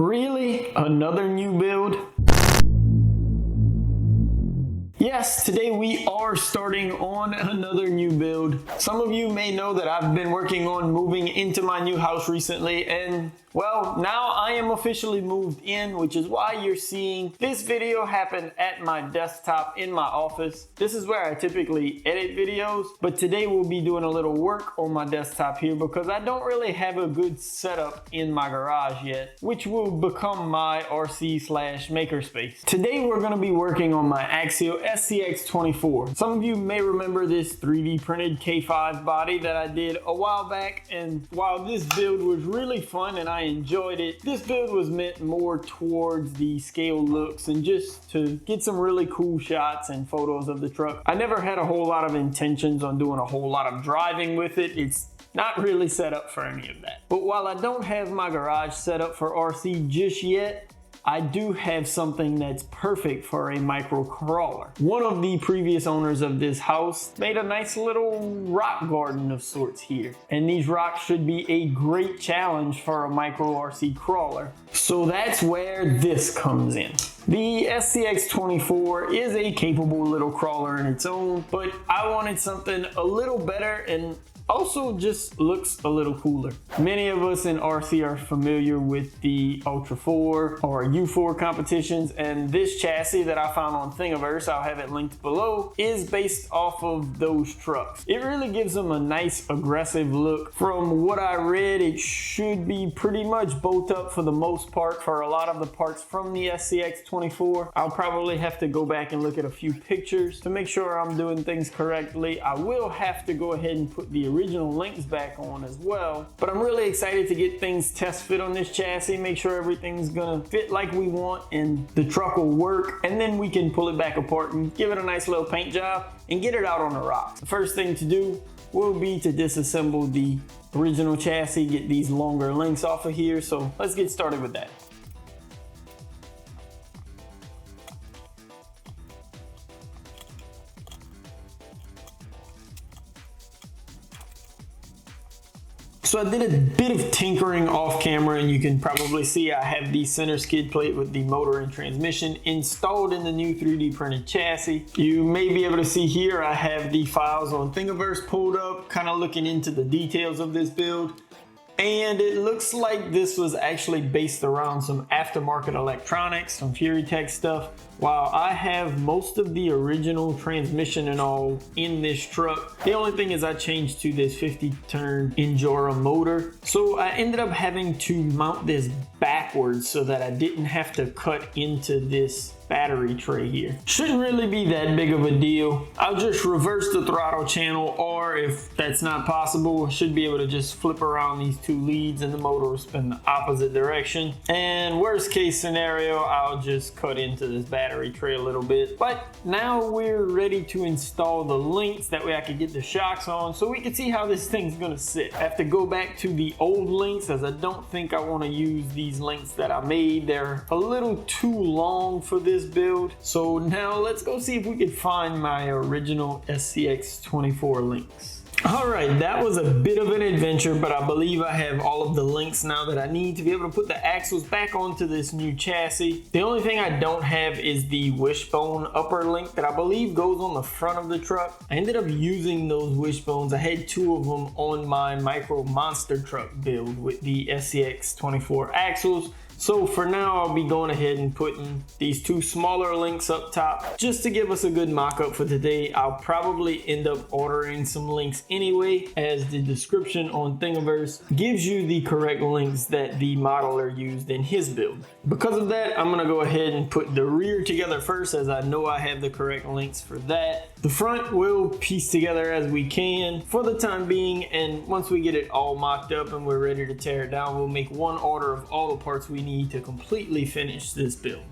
Really? Another new build? Yes, today we are starting on another new build. Some of you may know that I've been working on moving into my new house recently, and well, now I am officially moved in, which is why you're seeing this video happen at my desktop in my office. This is where I typically edit videos, but today we'll be doing a little work on my desktop here because I don't really have a good setup in my garage yet, which will become my RC/makerspace. Today we're going to be working on my Axial SCX24. Some of you may remember this 3D printed K5 body that I did a while back, and while this build was really fun and I enjoyed it, this build was meant more towards the scale looks and just to get some really cool shots and photos of the truck. I never had a whole lot of intentions on doing a whole lot of driving with it. It's not really set up for any of that. But while I don't have my garage set up for RC just yet, I do have something that's perfect for a micro crawler. One of the previous owners of this house made a nice little rock garden of sorts here, and these rocks should be a great challenge for a micro RC crawler. So that's where this comes in. The SCX24 is a capable little crawler in its own, but I wanted something a little better and also just looks a little cooler. Many of us in RC are familiar with the Ultra 4 or U4 competitions, and this chassis that I found on Thingiverse, I'll have it linked below, is based off of those trucks. It really gives them a nice aggressive look. From what I read, it should be pretty much bolt up for the most part for a lot of the parts from the SCX24. I'll probably have to go back and look at a few pictures to make sure I'm doing things correctly. I will have to go ahead and put the original links back on as well, but I'm really excited to get things test fit on this chassis, make sure everything's gonna fit like we want and the truck will work, and then we can pull it back apart and give it a nice little paint job and get it out on the rocks. The first thing to do will be to disassemble the original chassis, get these longer links off of here, so let's get started with that. So I did a bit of tinkering off camera, and you can probably see I have the center skid plate with the motor and transmission installed in the new 3D printed chassis. You may be able to see here I have the files on Thingiverse pulled up, kind of looking into the details of this build. And it looks like this was actually based around some aftermarket electronics, some FuryTech stuff. While I have most of the original transmission and all in this truck, the only thing is I changed to this 50-turn Injora motor. So I ended up having to mount this backwards so that I didn't have to cut into this battery tray here. Shouldn't really be that big of a deal. I'll just reverse the throttle channel, or if that's not possible, I should be able to just flip around these two leads and the motor will spin the opposite direction. And worst case scenario, I'll just cut into this battery tray a little bit. But now we're ready to install the links. That way I can get the shocks on so we can see how this thing's gonna sit. I have to go back to the old links as I don't think I want to use these links that I made. They're a little too long for this build. So now let's go see if we can find my original SCX24 links. Alright, that was a bit of an adventure, but I believe I have all of the links now that I need to be able to put the axles back onto this new chassis. The only thing I don't have is the wishbone upper link that I believe goes on the front of the truck. I ended up using those wishbones. I had two of them on my micro monster truck build with the SCX24 axles. So for now, I'll be going ahead and putting these two smaller links up top just to give us a good mock-up for today. I'll probably end up ordering some links anyway, as the description on Thingiverse gives you the correct links that the modeler used in his build. Because of that, I'm gonna go ahead and put the rear together first, as I know I have the correct links for that. The front we'll piece together as we can for the time being, and once we get it all mocked up and we're ready to tear it down, we'll make one order of all the parts we need to completely finish this build.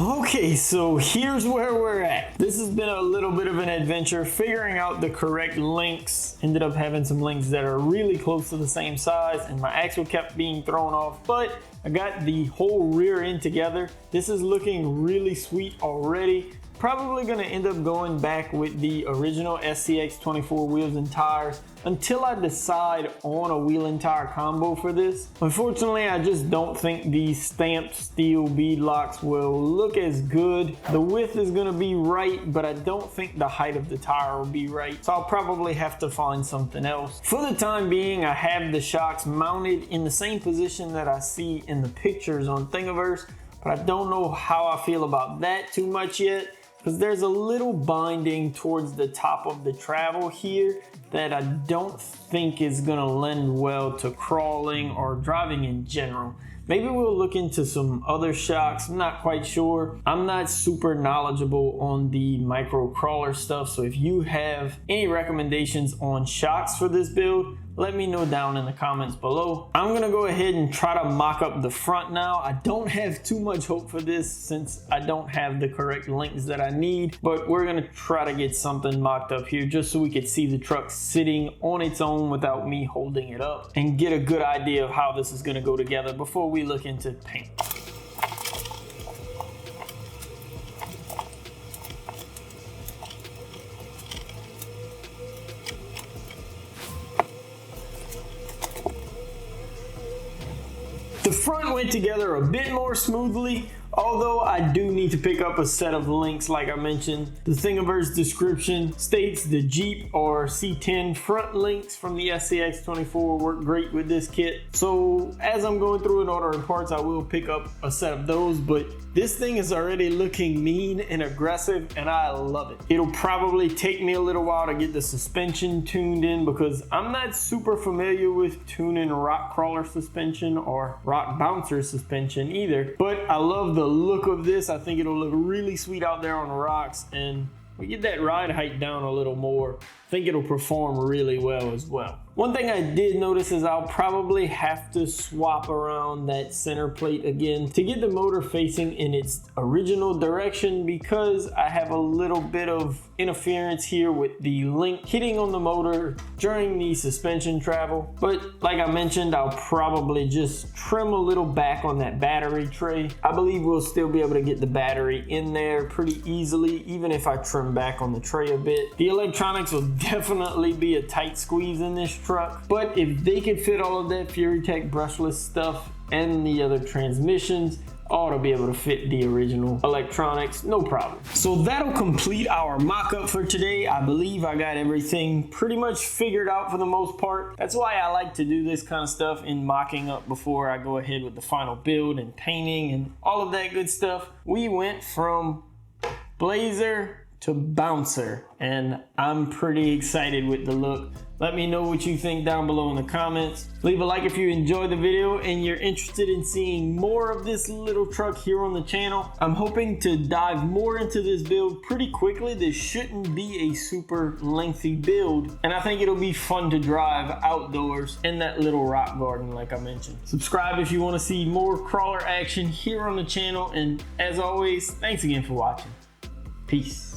Okay, so here's where we're at. This has been a little bit of an adventure figuring out the correct links. Ended up having some links that are really close to the same size and my axle kept being thrown off, but I got the whole rear end together. This is looking really sweet already. Probably gonna end up going back with the original SCX24 wheels and tires until I decide on a wheel and tire combo for this. Unfortunately, I just don't think these stamped steel bead locks will look as good. The width is gonna be right, but I don't think the height of the tire will be right. So I'll probably have to find something else. For the time being, I have the shocks mounted in the same position that I see in the pictures on Thingiverse, but I don't know how I feel about that too much yet, because there's a little binding towards the top of the travel here that I don't think is gonna lend well to crawling or driving in general. Maybe we'll look into some other shocks, I'm not quite sure. I'm not super knowledgeable on the micro crawler stuff, so if you have any recommendations on shocks for this build, let me know down in the comments below. I'm gonna go ahead and try to mock up the front now. I don't have too much hope for this since I don't have the correct links that I need, but we're gonna try to get something mocked up here just so we could see the truck sitting on its own without me holding it up and get a good idea of how this is gonna go together before we look into paint. The front went together a bit more smoothly, although I do need to pick up a set of links like I mentioned. The Thingiverse description states the Jeep or C10 front links from the SCX24 work great with this kit. So as I'm going through and ordering parts, I will pick up a set of those, but this thing is already looking mean and aggressive and I love it. It'll probably take me a little while to get the suspension tuned in because I'm not super familiar with tuning rock crawler suspension or rock bouncer suspension either, but I love the look of this. I think it'll look really sweet out there on the rocks, and we get that ride height down a little more. I think it'll perform really well as well. One thing I did notice is I'll probably have to swap around that center plate again to get the motor facing in its original direction because I have a little bit of interference here with the link hitting on the motor during the suspension travel. But like I mentioned, I'll probably just trim a little back on that battery tray. I believe we'll still be able to get the battery in there pretty easily, even if I trim back on the tray a bit. The electronics will definitely be a tight squeeze in this truck, but if they could fit all of that FuryTech brushless stuff and the other transmissions, I ought to be able to fit the original electronics, no problem. So that'll complete our mock-up for today. I believe I got everything pretty much figured out for the most part. That's why I like to do this kind of stuff in mocking up before I go ahead with the final build and painting and all of that good stuff. We went from Blazer to Bouncer, and I'm pretty excited with the look. Let me know what you think down below in the comments. Leave a like if you enjoyed the video and you're interested in seeing more of this little truck here on the channel. I'm hoping to dive more into this build pretty quickly. This shouldn't be a super lengthy build, and I think it'll be fun to drive outdoors in that little rock garden like I mentioned. Subscribe if you want to see more crawler action here on the channel, and as always, thanks again for watching. Peace.